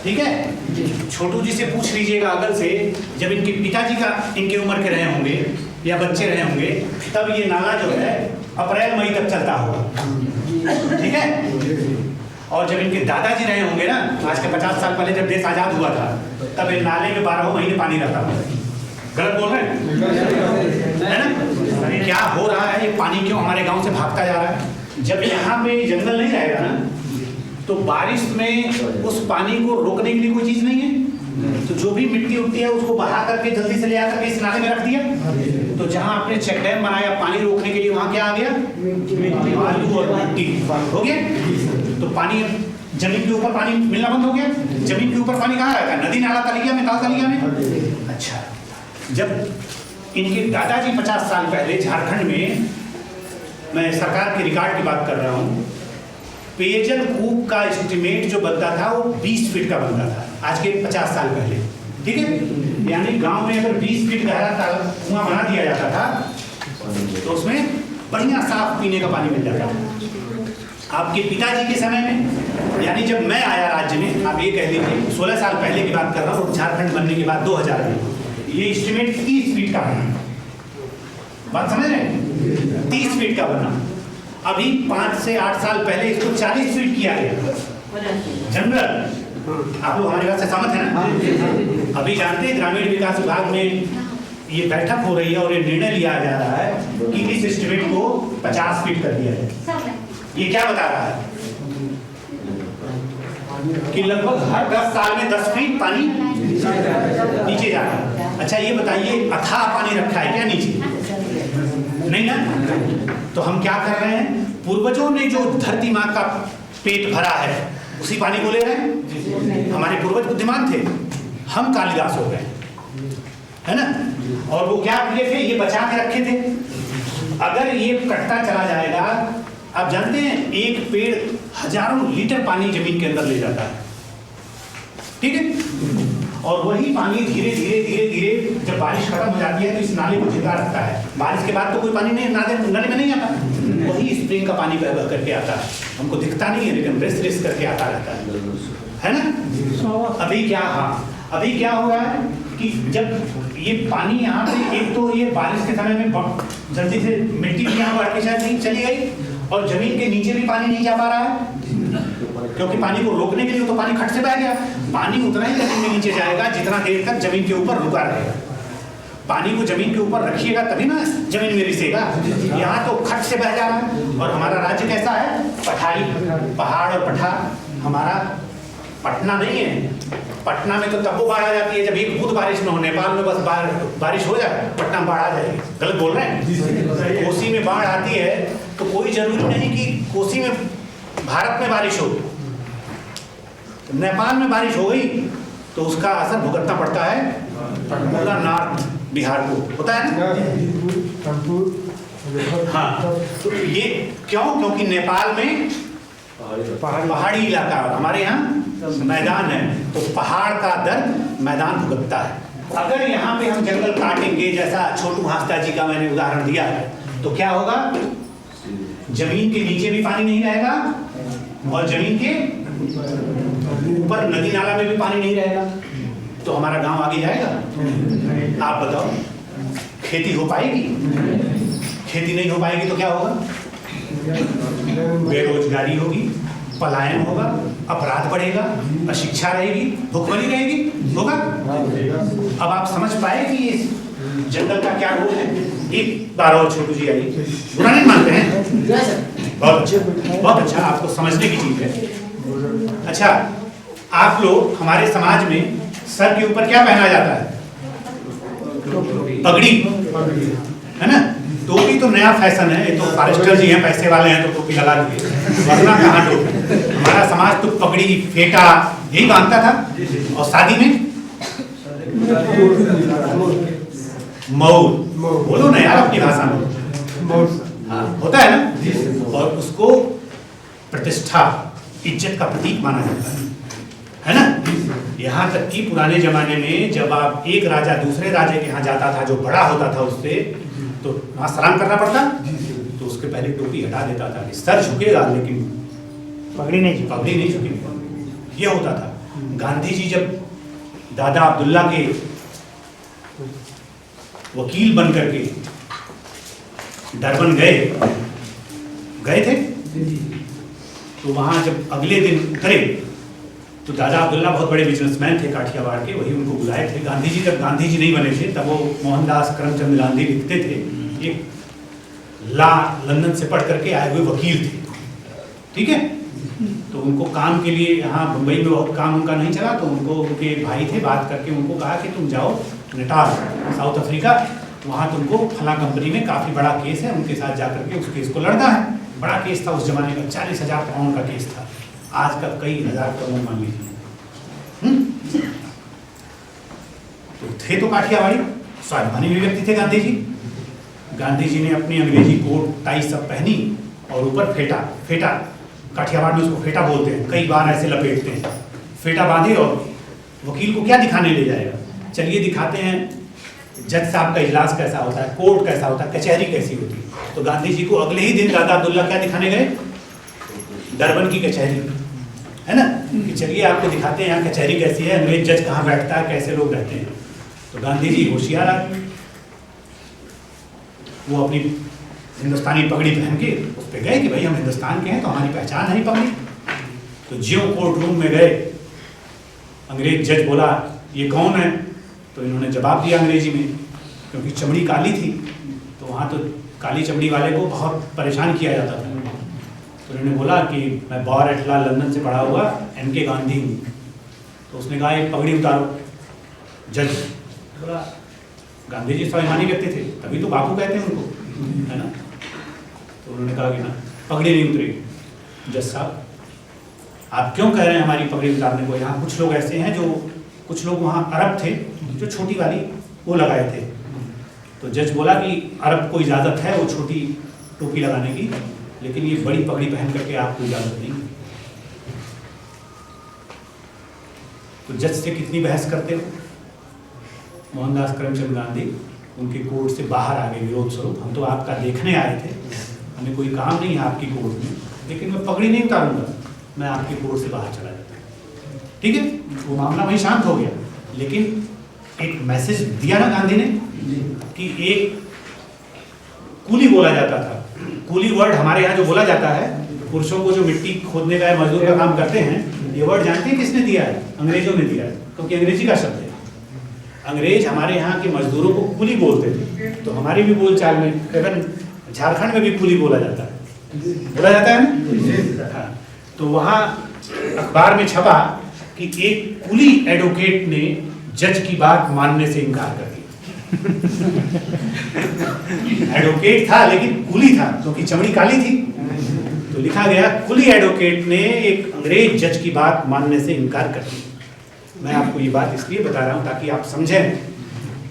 ठीक है। छोटू जी से पूछ लीजिएगा अगल से, जब इनके पिताजी का इनके उम्र के रहे होंगे या बच्चे रहे होंगे, तब ये नाला जो है अप्रैल मई तक चलता होगा, ठीक है। और जब इनके दादाजी रहे होंगे ना, आज के 50 साल पहले जब देश आजाद हुआ था, तब इन नाले में 12 महीने पानी रहता था। गलत बोल रहे हैं, है ना? अरे क्या हो रहा है, ये पानी क्यों हमारे गांव से भागता जा रहा है? जब यहाँ पे जंगल नहीं रहेगा ना, तो बारिश में उस पानी को रोकने के लिए कोई चीज नहीं है, तो जो भी मिट्टी उठती है उसको बहा करके जल्दी से ले आकर के इस नाले में रख दिया। तो जहाँ आपने चेक डैम बनाया पानी रोकने के लिए, वहाँ क्या आ गया? बालू और मिट्टी हो गया। तो पानी जमीन के ऊपर पानी मिलना बंद हो गया। जमीन के ऊपर पानी कहाँ रहता है? नदी नाला तलिया में, ताल तलिया में। अच्छा, जब इनके दादाजी 50 साल पहले झारखंड में, मैं सरकार के रिकॉर्ड की बात कर रहा हूँ, पेयजल कूप का एस्टिमेट जो बनता था वो 20 फीट का बनता था, आज के 50 साल पहले, ठीक है। यानी गांव में अगर 20 फीट गहरा कुआं बना दिया जाता था तो उसमें बढ़िया साफ पीने का पानी मिल जाता था। आपके पिताजी के समय में, यानी जब मैं आया राज्य में, आप ये कह लीजिए 16 साल पहले की बात कर रहा हूँ, झारखंड बनने के बाद 2000 में, ये एस्टिमेट 30 फीट का बना। बात समझ रहे हैं? 30 फीट का बना। अभी 5 से 8 साल पहले इसको 40 फीट किया गया जनरल। आप लोग हमारी बात से सहमत है ना? अभी जानते हैं ग्रामीण विकास विभाग में ये बैठक हो रही है और ये निर्णय लिया जा रहा है कि इस एस्टिमेट को 50 फीट कर दिया जाए। ये क्या बता रहा है कि लगभग हर 10 साल में 10 फीट पानी नीचे जा रहा है। अच्छा ये बताइए, अथाह पानी रखा है क्या नीचे? नहीं ना। तो हम क्या कर रहे हैं? पूर्वजों ने जो धरती माँ का पेट भरा है उसी पानी को ले रहे हैं। हमारे पूर्वज बुद्धिमान थे, हम कालिदास हो गए, है ना। और वो क्या किए थे? ये बचा के रखे थे। अगर ये कटता चला जाएगा, आप जानते हैं एक पेड़ हजारों लीटर पानी जमीन के अंदर ले जाता है, ठीक है। और वही पानी धीरे धीरे धीरे धीरे जब बारिश खत्म हो जाती है तो इस नाले को जिंदा रखता है। बारिश के बाद तो कोई पानी नहीं नाले में नहीं आता, वही स्प्रिंग का पानी बह करके आता है। हमको दिखता नहीं है लेकिन रेस रेस करके आता रहता है ना। अभी क्या, हाँ अभी क्या हो रहा है कि जब ये पानी यहाँ पे, एक तो ये बारिश के समय में जल्दी से मिट्टी भी यहाँ बढ़ के शायद नहीं चली गई, और जमीन के नीचे भी पानी नहीं जा पा रहा है, क्योंकि पानी को रोकने के लिए तो पानी खट से बह गया। पानी उतना ही जमीन में नीचे जाएगा जितना देर तक जमीन के ऊपर रुका रहेगा। पानी को जमीन के ऊपर रखिएगा तभी ना जमीन में रिसेगा। यहाँ तो खट से बह जा रहा है। और हमारा राज्य कैसा है? पठारी, पहाड़ और पठार। हमारा पटना नहीं है। पटना में तो तब वो बाढ़ आ जाती है जब एक बूंद बारिश में हो। नेपाल में बस बारिश हो जाए, पटना में बाढ़ आ जाएगी। गलत बोल रहे हैं? कोसी में बाढ़ आती है तो कोई जरूरी नहीं कि कोसी में, भारत में बारिश हो। नेपाल में बारिश हो गई तो उसका असर भुगतना पड़ता है पूरा नॉर्थ बिहार को, होता है ना। हाँ, तो ये क्यों? क्योंकि नेपाल में पहाड़ी इलाका, हमारे यहाँ मैदान है, तो पहाड़ का दर्द मैदान भुगतता है। अगर यहाँ पे हम जंगल काटेंगे, जैसा छोटू हांसदा जी का मैंने उदाहरण दिया है, तो क्या होगा? जमीन के नीचे भी पानी नहीं रहेगा और जमीन के ऊपर नदी नाला में भी पानी नहीं रहेगा, तो हमारा गांव आगे जाएगा? आप बताओ, खेती हो पाएगी? खेती नहीं हो पाएगी तो क्या होगा? बेरोजगारी होगी, पलायन होगा, अपराध बढ़ेगा, अशिक्षा रहेगी, भुखमरी रहेगी, होगा। अब आप समझ पाए कि इस जंगल का क्या रोल है? एक बार और छोटू जी आइए। बुरा नहीं मानते हैं? बहुत अच्छा, आपको समझने की चीज है। अच्छा, आप लोग, हमारे समाज में सर के ऊपर क्या पहना जाता है? पगड़ी, है ना। टोपी तो नया फैशन है, ये तो फॉरेस्टर जी हैं, पैसे वाले हैं तो टोपी लगा लीजिए, वरना कहाँ टोपी। हमारा समाज तो पगड़ी, फेटा यही बांधता था। और शादी में मऊर, बोलो ना यार अपनी भाषा में। हाँ, होता है ना। और उसको प्रतिष्ठा, इज्जत का प्रतीक माना जाता है ना। यहाँ तक कि पुराने जमाने में जब आप एक राजा दूसरे राजा के यहाँ जाता था, जो बड़ा होता था उससे, तो वहाँ सलाम करना पड़ता, तो उसके पहले टोपी हटा देता था। सर झुकेगा लेकिन पगड़ी नहीं झुकेगी, ये होता था। गांधी जी जब दादा अब्दुल्ला के वकील बनकर के डरबन गए थे, तो वहां जब अगले दिन उतरे तो दादा अब्दुल्ला बहुत बड़े बिजनेसमैन थे काठियावाड़ के, वही उनको बुलाए थे। गांधी जी जब गांधी जी नहीं बने थे तब वो मोहनदास करमचंद गांधी लिखते थे, एक लंदन से पढ़ करके आए हुए वकील थे, ठीक है। तो उनको काम के लिए यहाँ मुंबई में बहुत काम उनका नहीं चला, तो उनको उनके भाई थे, बात करके उनको कहा कि तुम जाओ नेटाल साउथ अफ्रीका, वहाँ तुमको फला कंपनी में काफ़ी बड़ा केस है, उनके साथ जाकर के उस केस को लड़ना है। बड़ा केस था उस जमाने का, 40,000 पाउंड का केस था, आज का कई हज़ार करोड़ मान लीजिए। तो थे तो काठियावाड़ी, स्वाभिमानी भी व्यक्ति थे गांधी जी। गांधी जी ने अपनी अंग्रेजी कोट टाई सब पहनी और ऊपर फेटा काठियावाड़ में उसको फेटा बोलते हैं, कई बार ऐसे लपेटते हैं, फेटा बांधे और वकील को क्या दिखाने ले जाएगा, चलिए दिखाते हैं जज साहब का इजलास कैसा होता है, कोर्ट कैसा होता है, कचहरी कैसी होती है। तो गांधी जी को अगले ही दिन दादा अब्दुल्ला क्या दिखाने गए, डरबन की कचहरी, है ना, कि चलिए आपको दिखाते हैं यहाँ कचहरी कैसी है, अंग्रेज जज कहाँ बैठता है, कैसे लोग रहते हैं। तो गांधी जी होशियार आदमी, वो अपनी हिंदुस्तानी पगड़ी पहन के उस पर गए कि भाई हम हिंदुस्तान के हैं तो हमारी पहचान है पगड़ी। तो ज्यों कोर्ट रूम में गए, अंग्रेज जज बोला ये कौन है, तो इन्होंने जवाब दिया अंग्रेजी में, क्योंकि चमड़ी काली थी, तो वहाँ तो काली चमड़ी वाले को बहुत परेशान किया जाता था। तो उन्होंने बोला कि मैं बॉर एटला लंदन से पढ़ा हुआ NK गांधी हूँ। तो उसने कहा एक पगड़ी उतारो। जज बोला गांधी जी स्वाभिमानी व्यक्ति थे, तभी तो बापू कहते हैं उनको, है ना। तो उन्होंने कहा कि ना पगड़ी नहीं उतरेगी। जज साहब आप क्यों कह रहे हैं हमारी पगड़ी उतारने को, यहाँ कुछ लोग ऐसे हैं जो, कुछ लोग वहाँ अरब थे जो छोटी वाली वो लगाए थे। तो जज बोला कि अरब को इजाज़त है वो छोटी टोपी लगाने की, लेकिन ये बड़ी पगड़ी पहन करके आपको इजाज़त नहीं। तो जज से कितनी बहस करते हो। मोहनदास करमचंद गांधी उनके कोर्ट से बाहर आ गए विरोध स्वरूप, हम तो आपका देखने आए थे, हमें कोई काम नहीं है आपकी कोर्ट में, लेकिन मैं पगड़ी नहीं उतारूंगा, मैं आपके कोर्ट से बाहर चला जाता। ठीक है, वो मामला वहीं शांत हो गया। लेकिन एक मैसेज दिया ना गांधी ने कि एक कूली बोला जाता था, कूली वर्ड हमारे यहाँ जो बोला जाता है, पुरुषों को जो मिट्टी खोदने का मजदूर का काम करते हैं, ये वर्ड जानते हैं किसने दिया है? अंग्रेजों ने दिया है, क्योंकि अंग्रेजी का शब्द है। अंग्रेज हमारे यहाँ के मजदूरों को कूली बोलते थे, तो हमारी भी बोलचाल में, इवन झारखंड में भी कूली बोला जाता है, बोला जाता है ना। तो वहाँ अखबार में छपा कि एक कूली एडवोकेट ने जज की बात मानने से इनकार कर दिया। एडवोकेट था लेकिन कूली था, क्योंकि चमड़ी काली थी, तो लिखा गया कुली एडवोकेट ने एक अंग्रेज जज की बात मानने से इनकार कर दिया। मैं आपको ये बात इसलिए बता रहा हूँ ताकि आप समझें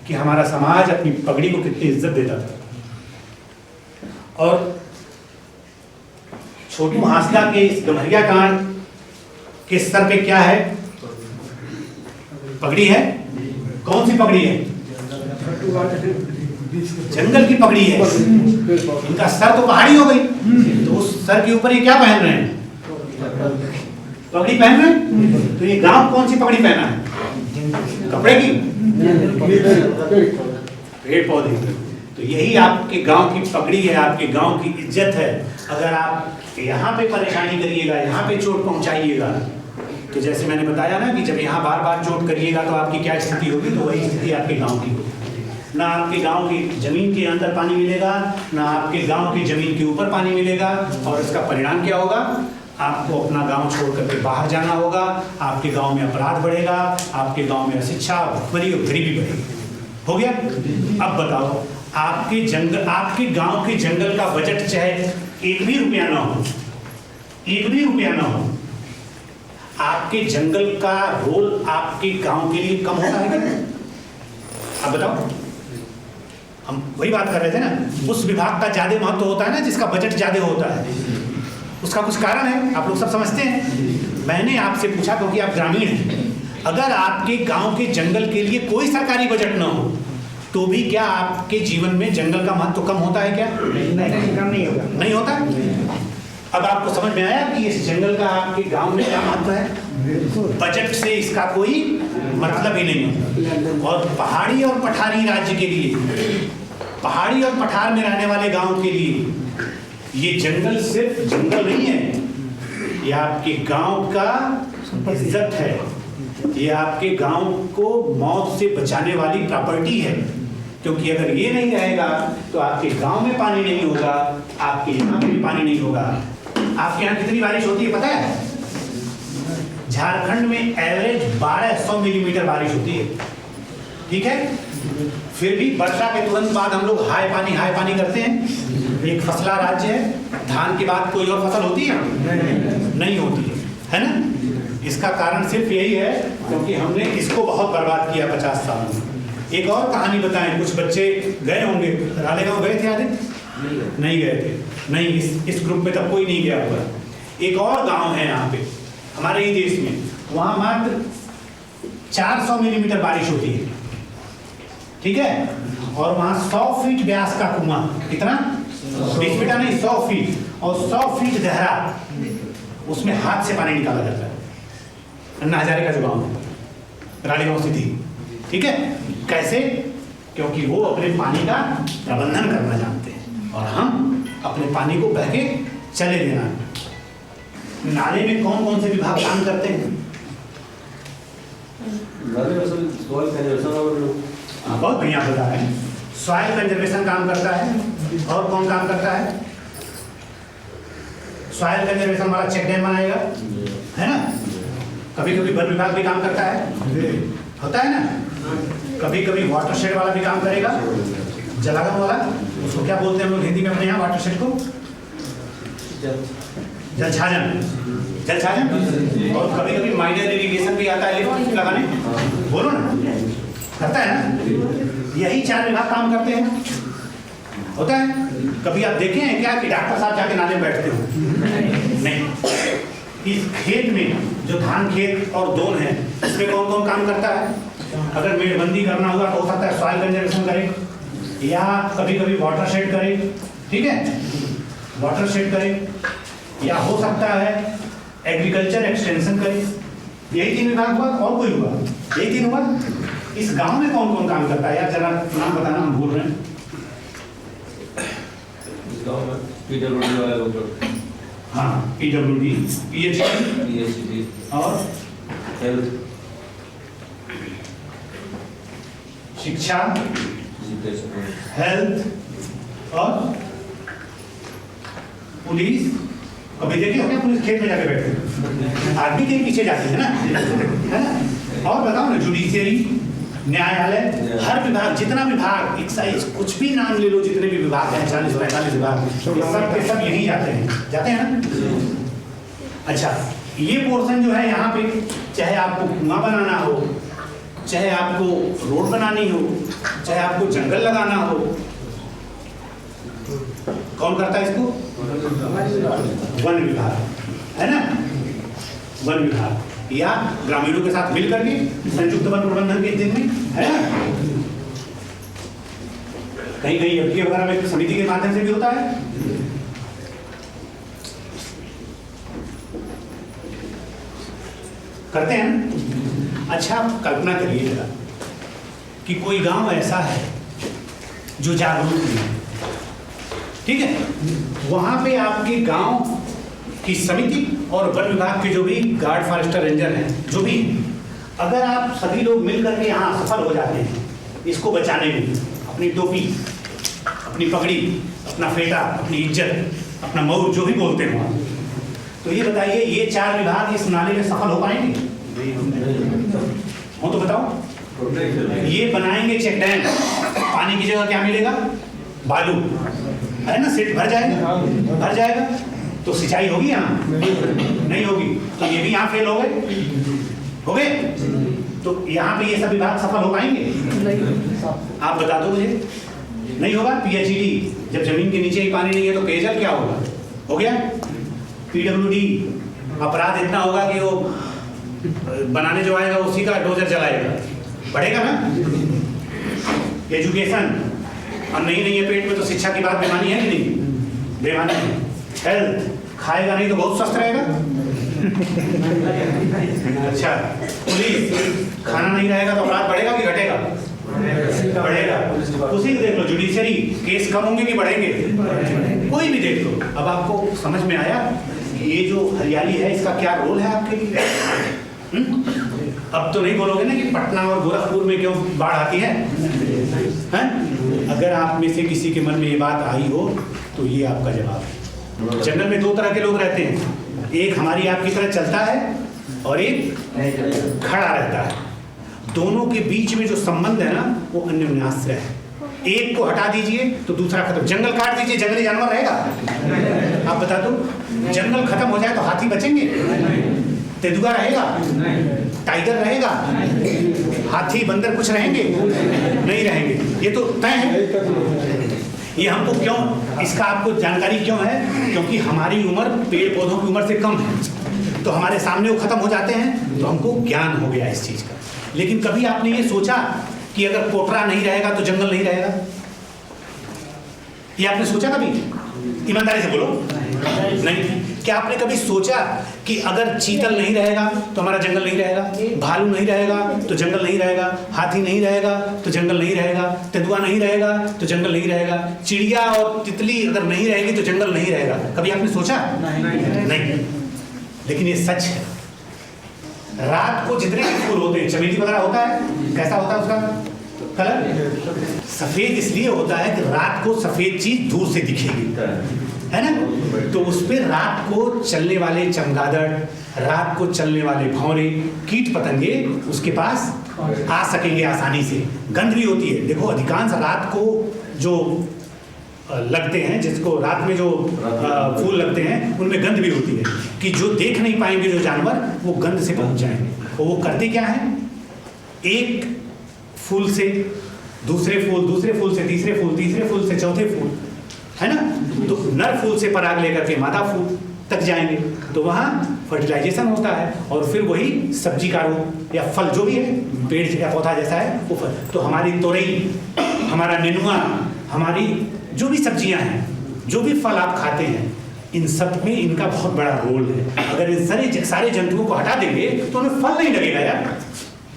कि हमारा समाज अपनी पगड़ी को कितनी इज्जत देता था। और छोटू हांसदा के इस गम्हरिया कांड के सर पे क्या है? पगड़ी है। कौन सी पगड़ी है? जंगल की पगड़ी है। इनका सर तो पहाड़ी हो गई, तो उस सर के ऊपर ये क्या पहन रहे हैं? पगड़ी पहन रहे हैं। तो ये गांव कौन सी पगड़ी पहना है? कपड़े की, पेड़ पौधे। तो यही आपके गांव की पगड़ी है, आपके गांव की इज्जत है। अगर आप यहाँ पे परेशानी करिएगा, यहाँ पे चोट पहुंचाइएगा, तो जैसे मैंने बताया ना कि जब यहाँ बार बार चोट करिएगा तो आपकी क्या स्थिति होगी, तो वही स्थिति आपके गांव की होगी। ना आपके गांव की जमीन के अंदर पानी मिलेगा, ना आपके गांव की जमीन के ऊपर पानी मिलेगा, और इसका परिणाम क्या होगा? आपको अपना गांव छोड़ करके बाहर जाना होगा, आपके गांव में अपराध बढ़ेगा, आपके गांव में अशिक्षा, भुखमरी और गरीबी बढ़ेगी। हो गया? अब बताओ, आपके जंगल, आपके गांव के जंगल का बजट चाहे 1 भी रुपया ना हो, 1 भी रुपया ना हो, आपके जंगल का रोल आपके गांव के लिए कम होता है क्या? अब बताओ। हम वही बात कर रहे थे ना, उस विभाग का ज्यादा महत्व होता है ना जिसका बजट ज्यादा होता है। उसका कुछ कारण है, आप लोग सब समझते हैं। मैंने आपसे पूछा क्योंकि आप ग्रामीण हैं, अगर आपके गांव के जंगल के लिए कोई सरकारी बजट ना हो तो भी क्या आपके जीवन में जंगल का महत्व कम होता है क्या? नहीं, कम नहीं होता। नहीं होता? अब आपको समझ में आया कि इस जंगल का आपके गांव में क्या महत्व है? बजट से इसका कोई मतलब ही नहीं। और पहाड़ी और पठारी राज्य के लिए, पहाड़ी और पठार में रहने वाले गांव के लिए ये जंगल सिर्फ जंगल नहीं है, ये आपके गांव का इज्जत है, ये आपके गांव को मौत से बचाने वाली प्रॉपर्टी है। क्योंकि अगर ये नहीं रहेगा तो आपके गांव में पानी नहीं होगा, आपके यहाँ पे भी पानी नहीं होगा। आपके यहाँ कितनी बारिश होती है पता है? झारखंड में एवरेज 1200 मिलीमीटर बारिश होती है, ठीक है? फिर भी वर्षा के तुरंत बाद हम लोग हाय पानी करते हैं। एक फसला राज्य है, धान के बाद कोई और फसल होती है? नहीं होती है ना? इसका कारण सिर्फ यही है क्योंकि हमने इसको बहुत बर्बाद किया 50 साल में। एक और कहानी बताएं, कुछ बच्चे गए होंगे रालेगांव, गए थे आदित्य? नहीं गए थे, नहीं इस ग्रुप में तब कोई नहीं गया होगा। एक और गांव है यहाँ पे हमारे ही देश में, वहां मात्र 400 मिलीमीटर बारिश होती है, ठीक है? और वहां 100 फीट व्यास का कुआं, कितना? 20 फीट नहीं, 100 फीट, और 100 फीट गहरा, उसमें हाथ से पानी निकाला जाता है। अन्ना हजारे का जो गांव है रालेगांव स्थिति, ठीक है? कैसे? क्योंकि वो अपने पानी का प्रबंधन करना जानते हैं और हम अपने पानी को बह के चले देना। नाले में कौन कौन से विभाग काम करते हैं? बहुत बढ़िया बता रहे हैं। सॉइल कंजर्वेशन काम करता है, और कौन काम करता है? सॉइल कंजर्वेशन वाला चेक डैम बनाएगा, है ना? कभी कभी वन विभाग भी काम करता है, होता है ना? कभी कभी वाटर शेड वाला भी काम करेगा, जलागम वाला, उसको क्या बोलते हैं हम लोग हिंदी में अपने यहाँ वाटर शेड को? जल छाजन। और कभी कभी माइनर इरिगेशन भी आता है लिफ्ट लगाने, बोलो ना, करता है ना? यही 4 विभाग काम करते हैं, होता है? कभी आप देखे हैं क्या कि डॉक्टर साहब जाके नाले में बैठते हो? नहीं। इस खेत में जो धान खेत और दोन है, इसमें कौन कौन काम करता है? अगर मेड़बंदी करना होगा तो हो सकता है सॉइल कंजर्वेशन करे, या कभी कभी वाटर शेड करे, ठीक है? वाटर शेड करे, या हो सकता है एग्रीकल्चर एक्सटेंशन करे। यही 3 विभाग हुआ, और कोई हुआ? यही 3 हुआ। इस गांव में कौन कौन काम करता है यार, जरा नाम बताना, हम भूल रहे हैं। PWD वाले लोग, हाँ, PWD, PhD और हेल्थ, शिक्षा, हेल्थ और पुलिस। कभी देखे हो क्या पुलिस खेत में जाके बैठे? आदमी के पीछे जाते हैं ना, है ना? और बताओ ना, जुडिशियरी, न्यायालय, हर विभाग, जितना विभाग, एक्साइज, कुछ भी नाम ले लो, जितने भी विभाग हैं, 40-45 विभाग, सब के सब यही जाते हैं ना? अच्छा, ये पोर्शन जो है यहाँ पे, चाहे आपको कुआं बनाना हो, चाहे आपको रोड बनानी हो, चाहे आपको जंगल लगाना हो, कौन करता है इसको? वन विभाग, है ना? वन विभाग, या ग्रामीणों के साथ मिल करके संयुक्त वन प्रबंधन के दिन में, है ना? कहीं कहीं एफडीए वगैरह में समिति के माध्यम से भी होता है। करते हैं ना? अच्छा, कल्पना करिए जरा कि कोई गांव ऐसा है जो जागरूक नहीं है, ठीक है? वहां पे आपके गांव की समिति और वन विभाग के जो भी गार्ड, फॉरेस्टर, रेंजर हैं, जो भी, अगर आप सभी लोग मिल करके यहाँ सफल हो जाते हैं इसको बचाने में, अपनी टोपी, अपनी पगड़ी, अपना फेटा, अपनी इज्जत, अपना मऊर, जो भी बोलते हैं, तो ये बताइए, ये 4 विभाग इस नाले में सफल हो पाएंगे? हो तो बताओ। ये बनाएंगे चेक डैम, पानी की जगह क्या मिलेगा? बालू, है ना? सीट भर जाएगा, तो सिंचाई होगी यहाँ? नहीं होगी। तो ये भी यहाँ फेल हो गए, तो यहाँ पे ये सब विभाग सफल हो पाएंगे? आप बता दो मुझे, नहीं होगा। पीएचईडी, जब जमीन के नीचे ही पानी नहीं है तो पेयजल क्या होगा? हो गया। पीडब्ल्यूडी, अपराध इतना होगा कि वो बनाने जो आएगा उसी का डोजर जलाएगा, बढ़ेगा ना? एजुकेशन, और नहीं है पेट में तो शिक्षा की बात बेमानी है कि नहीं? बेमानी है। हेल्थ, खाएगा नहीं तो बहुत स्वस्थ रहेगा। अच्छा, पुलिस खाना नहीं रहेगा तो अपराध बढ़ेगा कि घटेगा? बढ़ेगा। उसी को देख लो, जुडिशरी केस कम होंगे कि बढ़ेंगे? कोई भी देख लो। अब आपको समझ में आया ये जो हरियाली है इसका क्या रोल है आपके लिए? अब तो नहीं बोलोगे ना कि पटना और गोरखपुर में क्यों बाढ़ आती है? हैं? अगर आप में से किसी के मन में ये बात आई हो तो ये आपका जवाब है। जंगल में दो तरह के लोग रहते हैं, एक हमारी आपकी तरह चलता है और एक खड़ा रहता है। दोनों के बीच में जो संबंध है ना वो अन्योन्याश्रय है। एक को हटा दीजिए तो दूसरा खत्म। जंगल काट दीजिए, जंगली जानवर रहेगा? आप बता दो, जंगल खत्म हो जाए तो हाथी बचेंगे? तेंदुआ रहेगा? टाइगर रहेगा? हाथी बंदर कुछ रहेंगे? नहीं रहेंगे। ये तो तय है। ये हमको क्यों, इसका आपको जानकारी क्यों है? क्योंकि हमारी उम्र पेड़ पौधों की उम्र से कम है, तो हमारे सामने वो खत्म हो जाते हैं, तो हमको ज्ञान हो गया इस चीज का। लेकिन कभी आपने ये सोचा कि अगर कोटरा नहीं रहेगा तो जंगल नहीं रहेगा? ये आपने सोचा कभी? ईमानदारी से बोलो। नहीं। क्या आपने कभी सोचा कि अगर चीतल नहीं रहेगा तो हमारा जंगल नहीं रहेगा? भालू नहीं रहेगा तो जंगल नहीं रहेगा? हाथी नहीं रहेगा तो जंगल नहीं रहेगा? तेंदुआ नहीं रहेगा तो जंगल नहीं रहेगा? चिड़िया और तितली अगर नहीं रहेगी तो जंगल नहीं रहेगा? कभी आपने सोचा? नहीं। लेकिन ये सच है। रात को जितने भी फूल होते हैं, चमेली वगैरह होता है, कैसा होता है उसका कलर? सफेद इसलिए होता है कि रात को सफेद चीज दूर से दिखेगी, है ना? तो उस पर रात को चलने वाले चमगादड़, रात को चलने वाले भौरे, कीट पतंगे उसके पास आ सकेंगे आसानी से। गंध भी होती है। देखो, अधिकांश रात को जो लगते हैं, जिसको रात में जो फूल लगते हैं उनमें गंध भी होती है कि जो देख नहीं पाएंगे जो जानवर वो गंध से पहुंच जाएंगे। और वो करते क्या है? एक फूल से दूसरे फूल, दूसरे फूल से तीसरे फूल, तीसरे फूल से चौथे फूल, है ना? तो नर फूल से पराग लेकर के मादा फूल तक जाएंगे, तो वहाँ फर्टिलाइजेशन होता है और फिर वही सब्जी का रूप या फल जो भी है, पेड़ या पौधा जैसा है वो फल। तो हमारी तोरई, हमारा नेनुआ, हमारी जो भी सब्जियां हैं, जो भी फल आप खाते हैं, इन सब में इनका बहुत बड़ा रोल है। अगर इन सारे जंतुओं को हटा देंगे तो उन्हें फल नहीं लगेगा यार।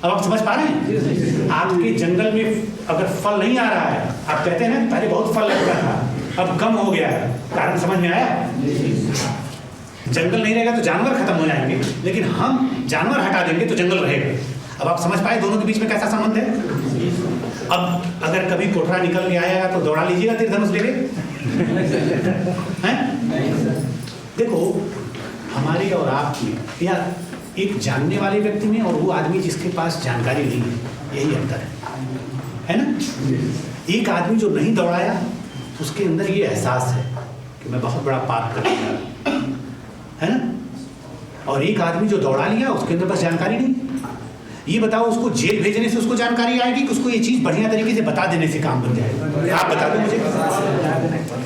अब आप समझ पा रहे हैं? आपके जंगल में अगर फल नहीं आ रहा है, आप कहते हैं ना पहले बहुत फल लगता था, अब कम हो गया है, कारण समझ में आया? जंगल नहीं रहेगा तो जानवर खत्म हो जाएंगे, लेकिन हम जानवर हटा देंगे तो जंगल रहेगा। अब आप समझ पाए दोनों के बीच में कैसा संबंध है? अब अगर कभी कोटरा निकल के आएगा तो दौड़ा लीजिएगा तीर धनुष लेके, हैं? देखो, हमारे और आपकी या एक जानने वाले व्यक्ति में और वो आदमी जिसके पास जानकारी नहीं है, यही अंतर है ना? एक आदमी जो नहीं दौड़ाया उसके अंदर ये एहसास है कि मैं बहुत बड़ा पाप कर लिया, है ना? और एक आदमी जो दौड़ा लिया उसके अंदर बस जानकारी नहीं। ये बताओ, उसको जेल भेजने से उसको जानकारी आएगी कि उसको ये चीज बढ़िया तरीके से बता देने से काम बन जाएगा? आप बता दो मुझे।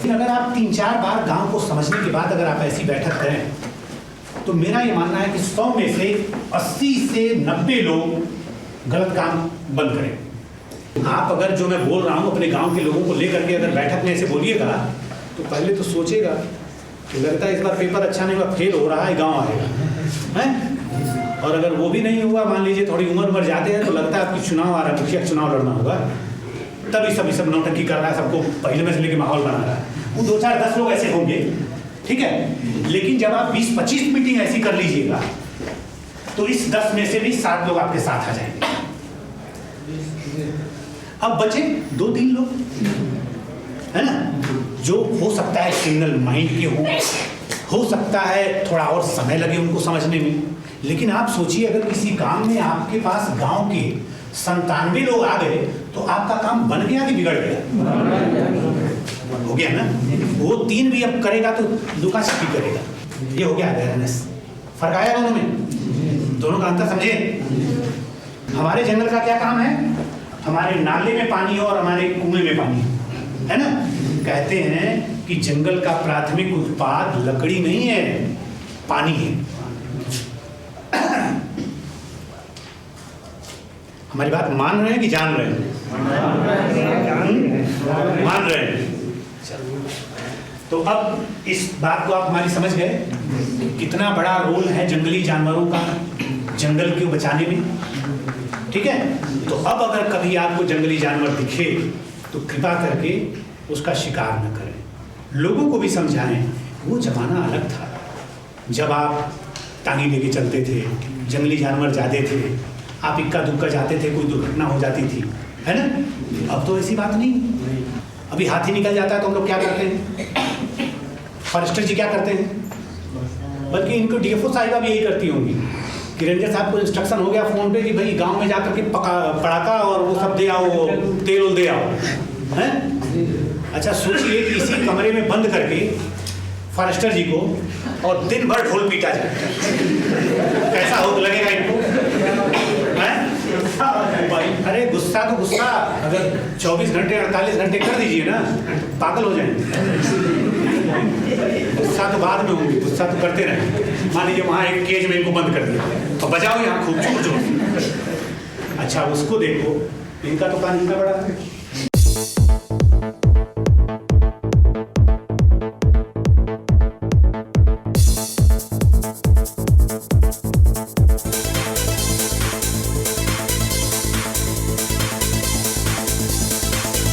अगर आप 3-4 बार गांव को समझने के बाद अगर आप ऐसी बैठक करें तो मेरा ये मानना है कि 100 में से 80 से 90 लोग गलत काम बंद करें। आप अगर जो मैं बोल रहा हूँ अपने गांव के लोगों को लेकर के अगर बैठक में ऐसे बोलिएगा तो पहले तो सोचेगा कि लगता है इस बार पेपर अच्छा नहीं हुआ, फेल हो रहा है, गाँव आएगा, है? और अगर वो भी नहीं हुआ, मान लीजिए थोड़ी उम्र जाते हैं तो लगता है आपकी चुनाव आ रहा है, मुखिया चुनाव लड़ना होगा, तभी सब नौटंकी कर रहा है, सबको पहले में से लेके माहौल बना रहा है। वो 2-4-10 लोग ऐसे होंगे, ठीक है? लेकिन जब आप 20-25 मीटिंग ऐसी कर लीजिएगा तो इस 10 में से भी 7 लोग आपके साथ आ जाएंगे। अब बचे 2-3 लोग, है ना, जो हो सकता है सिंगल माइंड के हो सकता है थोड़ा और समय लगे उनको समझने में। लेकिन आप सोचिए, अगर किसी काम में आपके पास गांव के 97 लोग आ गए तो आपका काम बन गया कि बिगड़ गया? हो गया ना? वो 3 भी अब करेगा तो लुका छिपी करेगा। ये हो गया अवेयरनेस। फर्क आया दोनों में? दोनों का अंतर समझे? हमारे जंगल का क्या काम है? हमारे नाले में पानी और हमारे कुएं में पानी, है ना? कहते हैं कि जंगल का प्राथमिक उत्पाद लकड़ी नहीं है, पानी है। हमारी बात मान रहे हैं कि जान रहे हैं? मान रहे हैं। तो अब इस बात को आप हमारी समझ गए, कितना बड़ा रोल है जंगली जानवरों का जंगल को बचाने में। ठीक है, तो अब अगर कभी आपको जंगली जानवर दिखे तो कृपा करके उसका शिकार न करें। लोगों को भी समझाएं, वो जमाना अलग था जब आप टांगी लेके चलते थे, जंगली जानवर जाते थे, आप इक्का दुक्का जाते थे, कोई दुर्घटना हो जाती थी, है ना। अब तो ऐसी बात नहीं। अभी हाथी निकल जाता है तो हम लोग क्या करते हैं, फॉरेस्टर जी क्या करते हैं, बल्कि इनको डीएफओ साहिबा भी यही करती होंगी कि रेंजर साहब को इंस्ट्रक्शन हो गया फोन पे कि भाई गांव में जाकर के पड़ाका और वो सब दे आओ, तेल उल दे आओ, हैं। अच्छा सोचिए कि इसी कमरे में बंद करके फॉरेस्टर जी को और दिन भर ढोल पीटा जाए, कैसा हो लगेगा इनको, हैं? अरे गुस्सा तो गुस्सा अगर 24 घंटे 48 घंटे कर दीजिए ना, पागल हो जाएंगे। गुस्सा तो बाद में होंगे, गुस्सा तो करते रहे। मान लीजिए वहाँ एक केज में इनको बंद कर दिया और बजाओ यहाँ खूब जोर जोर। अच्छा उसको देखो, इनका तो कान इतना बड़ा है,